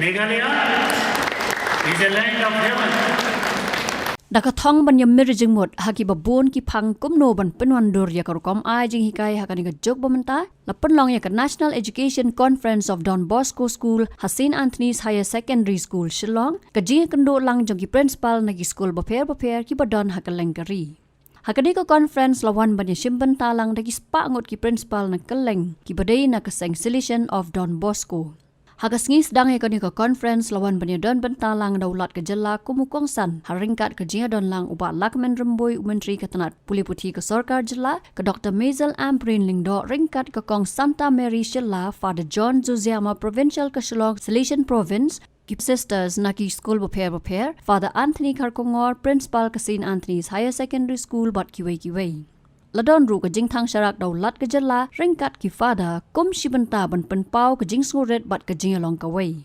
Meghalaya is a land of heaven. ดักท้องบัญญัติมิรจึงหมดหากิบบูนกิพังกุมโนบันเป็นวันดูรยากรกอมไอจิงฮิกายหากันนิกจกบมันตาและเป็นลองอยาก National Education Conference of Don Bosco School St. Anthony's Higher Secondary School Shillong กะจิงกันโดลังจงกิ Principal นักสกูลบ่เพอกิบดอนหากันเลงกะรีหากนี้ก็ conference ละวันบัญญัติชิมบันตาลังนักสปะงดกิ Principal นักกันเลงกิบได้นัก Sanctilation of Don Bosco Hagas ngis dang e kani ka conference lawan banyadon bentalang daulat ke Jylla kumukong san haringkat ke Jingiakynduh lang uba lakmen remboi menteri katanat puli puthi ke Sarkar Jylla ke Dr. Mazel Amprin lingdo ringkat ke kong Santa Mary Shilla Father John Zuziama Provincial ke Shillong Silesian Province Kip Sisters Naki School Boper Father Anthony Karkongor Principal ke St. Anthony's Higher Secondary School Bat Kiwei Ladon ru ke jing thang sharak daulat ke Jylla ringkat ki fada kum shibanta ban penpau ke jing skuret bat ke jing along kawai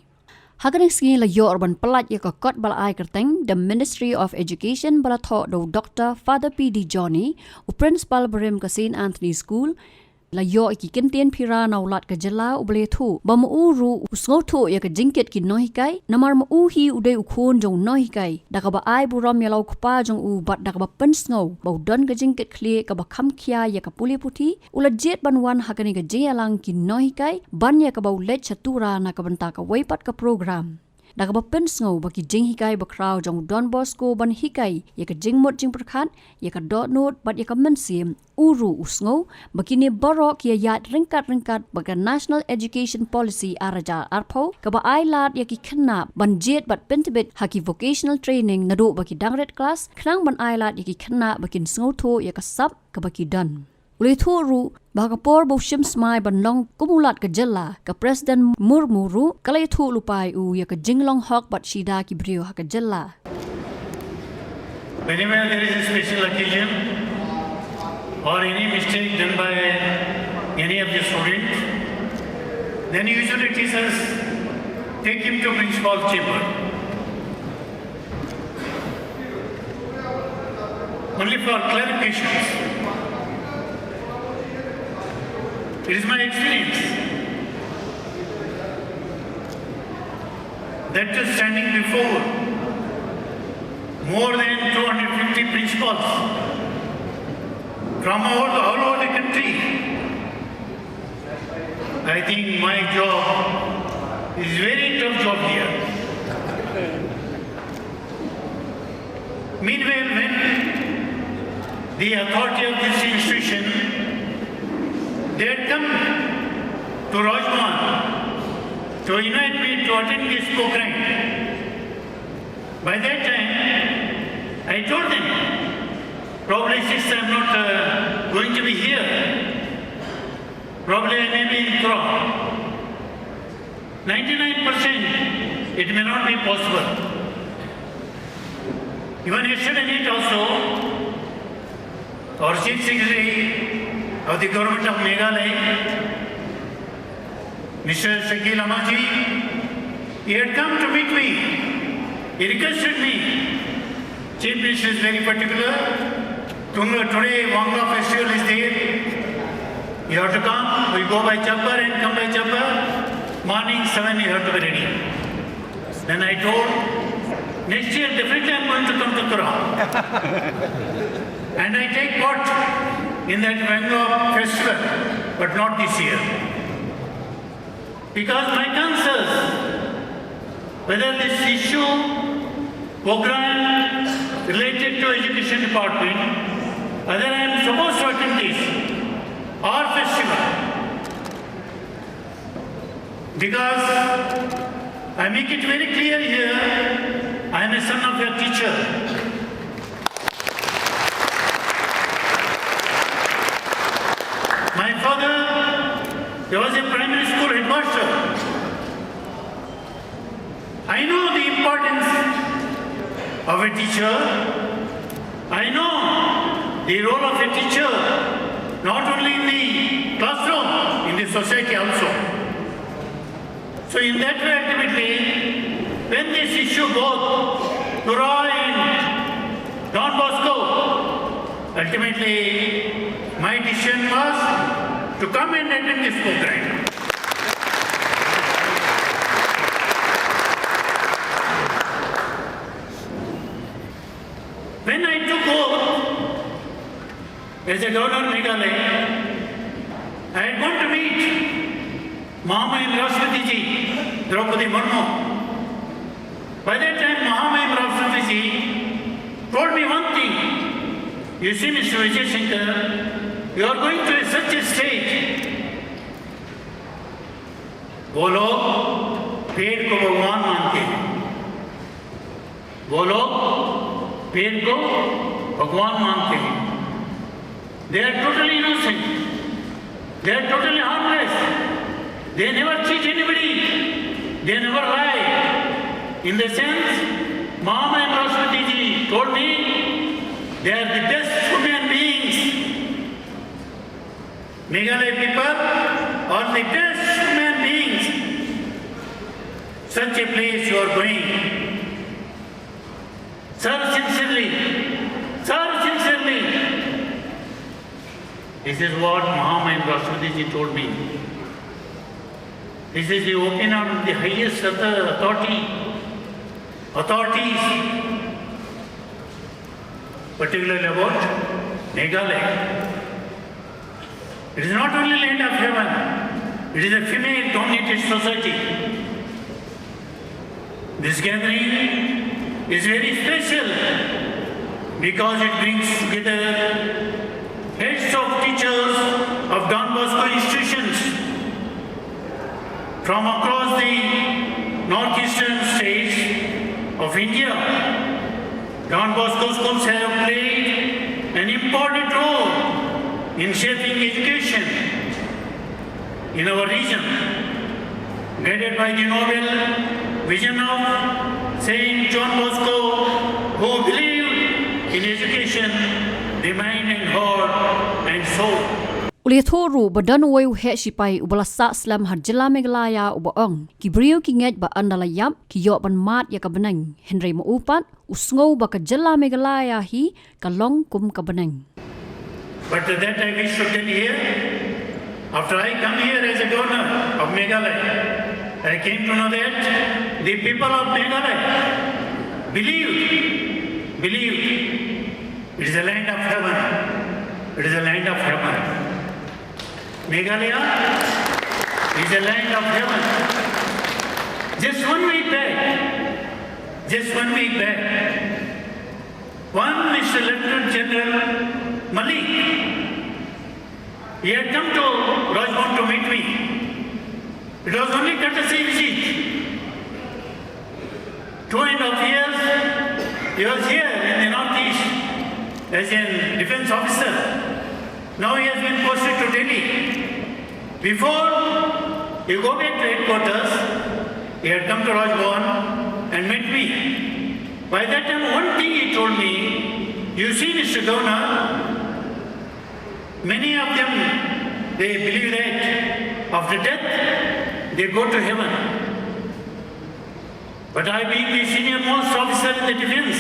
haganing singi la yo urban pelat ya ka kot bal ai kerteng the Ministry of Education bala tho do Dr. Father PD Johnny u principal berim ke St. Anthony School la yo iki kentien phira naulat ke Jylla uble thu bamu ru usngo thu ya ke jingket ki noi kai namar ma u hi udai u khon jong noi kai daka ba ai buram ya lau khpa jong u bat daka ba pen sngo ba don ke jingket khlie ka ba kham khia ya ka puli puthi ula jet banwan hakani ke jialang ki noi kai ban ya ka ba let chatura na ka banta ka weipat ka program daga ba pen sngo ba ki jing hikai ba kraw jong Don Bosco ban hikai ya ka jing mot jing prakhat ya ka dot note bat ya ka men sim uru usngo ba ki ne barok ya yat ringkat ba ka National Education Policy araja arpho ka ba ai lat ya ki khanna ban jet bat pentibet haki vocational training na do ba ki dangret class khnang ban ai lat ya ki khanna ba kin sngo tho ya ka sap ka ba ki dan Uli thuru bagapor bo shim smai ban long kumulat ke Jylla ke President Murmuru kalay thu lupai u ya ke jinglong hok bat Shida ki Briew ha ke Jylla Whenever there is a special occasion or any mistake done by any of the students, then usually teachers take him to principal's chamber. Only for clarifications. It is my experience that standing before more than 250 principals from all over the country, I think my job is very tough job here. Meanwhile, when the authority of this institution they had come to Rajman to invite me to attend this program. By that time, I told them, probably since I'm not going to be here, probably I may be in Kyrwoh. 99% it may not be possible. Even yesterday night also, our Chief Secretary of the government of Meghalaya, Mr. Shakil Amaji, he had come to meet me. He requested me. Chief Minister is very particular. Today, Wangla festival is there. You have to come. We go by chopper and come by chopper. Morning 7, you have to be ready. Then I told, next year definitely I'm going to come to Kyrwoh. And I take part in that Bangalore festival, but not this year. Because my concerns, whether this issue, program related to education department, whether I am supposed to attend this or festival, because I make it very clear here, I am a son of a teacher. My father, he was a primary school headmaster. I know the importance of a teacher. I know the role of a teacher, not only in the classroom, in the society also. So in that way, ultimately, when this issue goes to Roy and Don Bosco, ultimately, my decision was to come and attend this program. as a governor of Meghalaya, I had gone to meet Mahamayam Rashtrapati Ji, Draupadi Murmu. By that time, Mahamayam Rashtrapati Ji told me one thing. You see, Mr. Jingiakynduh, you are going to such a state. वो लोग पेड़ को भगवान मानते हैं, वो लोग पेड़ को भगवान मानते हैं. They are totally innocent. They are totally harmless. They never cheat anybody. They never lie. In the sense, Mahamayam Rashtrapati Ji told me, they are the best human beings. Meghalaya people are the best human beings. Such a place you are going. Sir, sincerely. This is what Mahamayam Rashtrapati Ji told me. This is the opinion of the highest authorities, particularly about Meghalaya. It is not only land of heaven, it is a female-dominated society. This gathering is very special because it brings together heads of teachers of Don Bosco institutions from across the northeastern states of India. Don Bosco schools have played an important role in shaping education in our region, guided by the noble vision of Saint John Bosco, who believed in education, the mind and heart and soul. Uliathoru badan wayu he sipai ubalasa slam har Jylla Meghalaya ubaong ki Briew ki ngej ba andalayap ki yo ban mat ya kabenang Henry maupat usngou ba ka Jylla Meghalaya hi kalong kum kabenang. But that I wish to tell here, after I come here as a governor of Meghalaya, I came to know that the people of Meghalaya believed it is a land of heaven. It is a land of heaven. Meghalaya is a land of heaven. Just one week back, one Mr. Lieutenant General Malik, he had come to Rajbon to meet me. It was only courtesy visit. 2.5 years he was here in the northeast as a defense officer. Now he has been posted to Delhi. Before he go back to headquarters, he had come to Rajbon and met me. By that time, one thing he told me, you see, Mr. Governor, many of them, they believe that after death, they go to heaven. But I being the senior most officer in the defense,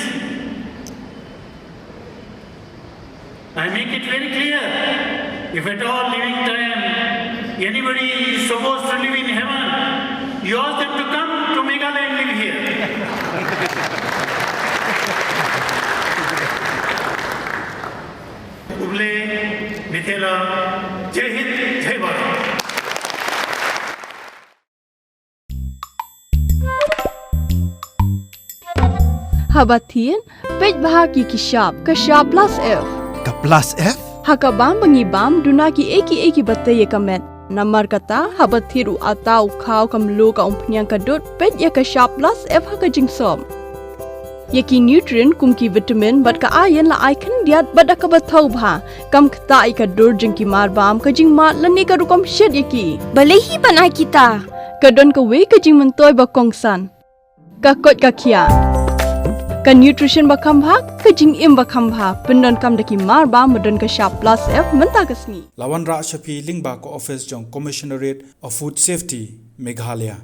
I make it very clear, if at all living time, anybody is supposed to live in heaven, you ask them to come to Meghalaya and live here. Uble, Mithila, Jai Hind, Jai Bharat. Habatin, pej bahagi kishab, kashab plus F. Ka plus F? Hakabam bangibam dunaki eki bataye kamet. Namar kata habathiru atau khau kamlo ka umpnyang kadut pej ya kashab plus F hakajing som. Yaki nutrient kumki vitamin bat ka ayan la icon diat bat akabathau bha kam kata ikadur jingki marbam kajing mat lani ka rukom shed yaki. Balehi banai kita. Kadon ka we kajing mentoy ba kongsan. Ka kot ka kia. Ka nutrition bakam bha kajing im bakam bha pendon kam daki marba medon ka sharp plus F menta kasni. Lawan Ra Shafi Lingba ko office jong Commissionerate of Food Safety Meghalaya.